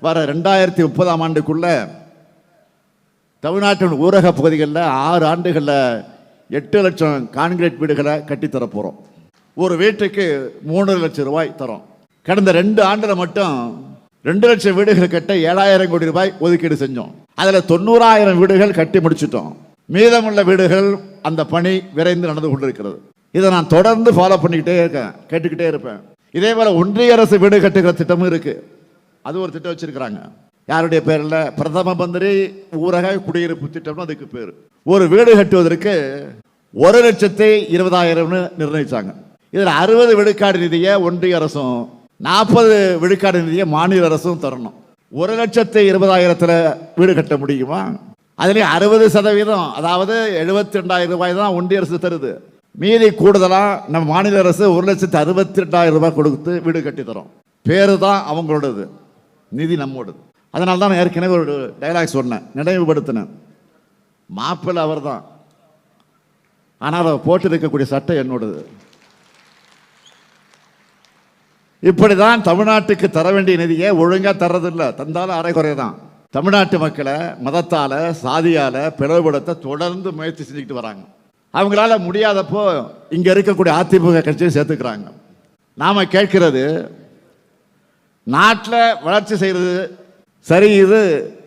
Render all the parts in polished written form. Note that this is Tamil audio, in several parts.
வர 2030ஆம் ஆண்டுக்குள்ள தமிழ்நாட்டின் ஊரக பகுதிகளில் 6 ஆண்டுகளில் 8 லட்சம் கான்கிரீட் வீடுகளை கட்டித்தர போகிறோம். ஒரு வீட்டுக்கு 3 லட்சம் ரூபாய் தரோம். கடந்த 2 ஆண்டில் மட்டும் 2 லட்சம் வீடுகள் கட்ட 7000 கோடி ரூபாய் ஒதுக்கீடு செஞ்சோம். அதில் 90,000 வீடுகள் கட்டி முடிச்சிட்டோம். மீதமுள்ள வீடுகள் அந்த பணி விரைந்து நடந்து கொண்டிருக்கிறது. இதை நான் தொடர்ந்து ஃபாலோ பண்ணிக்கிட்டே இருக்கேன், கேட்டுக்கிட்டே இருப்பேன். இதே போல ஒன்றிய அரசு வீடு கட்டுகிற திட்டமும் இருக்கு. அது ஒரு திட்டம் வச்சிருக்கிறாங்க. யாருடைய பேரில்? பிரதம மந்திரி ஊரக குடியிருப்பு திட்டம்னு அதுக்கு பேர். ஒரு வீடு கட்டுவதற்கு 1,20,000 நிர்ணயிச்சாங்க. இதில் 60 விழுக்காடு நிதியை ஒன்றிய அரசும் 40 விழுக்காடு நிதியை மாநில அரசும் தரணும். 1,20,000 வீடு கட்ட முடியுமா? அதுலேயும் 60%, அதாவது 72,000 ரூபாய் தான் ஒன்றிய அரசு தருது. மீதி கூடுதலாக நம்ம மாநில அரசு 1,62,000 ரூபாய் கொடுத்து வீடு கட்டி தரோம். பேரு தான் அவங்களோடது, நிதி நம்மோடது. அதனால தான் நான் ஏற்கனவே ஒரு டைலாக் சொன்னேன், நினைவுபடுத்தினேன். மாப்பிள்ளை அவர் தான், ஆனால் அவர் போட்டு இருக்கக்கூடிய சட்டை என்னோடது. இப்படிதான் தமிழ்நாட்டுக்கு தர வேண்டிய நிதியை ஒழுங்கா தர்றதில்லை. தந்தாலும் அரைக்குறை தான். தமிழ்நாட்டு மக்களை மதத்தால சாதியால பிளவுபடுத்த தொடர்ந்து முயற்சி செஞ்சுக்கிட்டு வராங்க. அவங்களால முடியாதப்போ இங்க இருக்கக்கூடிய அதிமுக கட்சியை சேர்த்துக்கிறாங்க. நாம கேட்கிறது, நாட்டில் வளர்ச்சி செய்யறது சரியுது,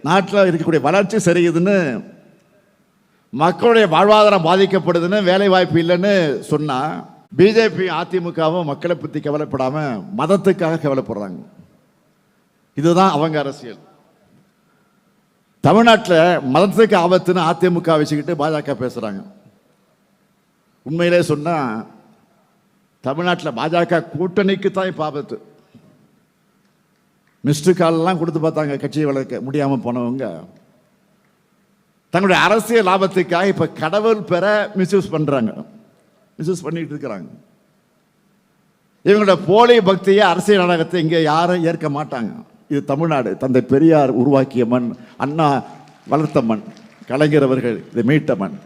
நாட்டில் இருக்கக்கூடிய வளர்ச்சி சரியுதுன்னு, மக்களுடைய வாழ்வாதாரம் பாதிக்கப்படுதுன்னு, வேலை வாய்ப்பு இல்லைன்னு சொன்னா பிஜேபி அதிமுகவும் மக்களை பற்றி கவலைப்படாம மதத்துக்காக கவலைப்படுறாங்க. இதுதான் அவங்க அரசியல். தமிழ்நாட்டில் மதத்துக்கு ஆபத்துன்னு அதிமுக வச்சுக்கிட்டு பாஜக பேசுறாங்க. உண்மையிலே சொன்னா தமிழ்நாட்டில் பாஜக கூட்டணிக்கு தான் இப்போ ஆபத்து. மிஸ்டு கால்லாம் கொடுத்து பார்த்தாங்க, கட்சியை வளர்க்க முடியாமல் போனவங்க தங்களுடைய அரசியல் லாபத்துக்காக இப்போ கடவுள் பெற மிஸ்யூஸ் பண்ணுறாங்க, மிஸ்யூஸ் பண்ணிட்டு இருக்கிறாங்க. இவங்களோட போலி பக்தியை, அரசியல் நாடகத்தை இங்கே யாரும் ஏற்க மாட்டாங்க. இது தமிழ்நாடு, தந்தை பெரியார் உருவாக்கிய மண், அண்ணா வளர்த்த மண், கலைஞர் அவர்கள் இதை மீட்ட மண்.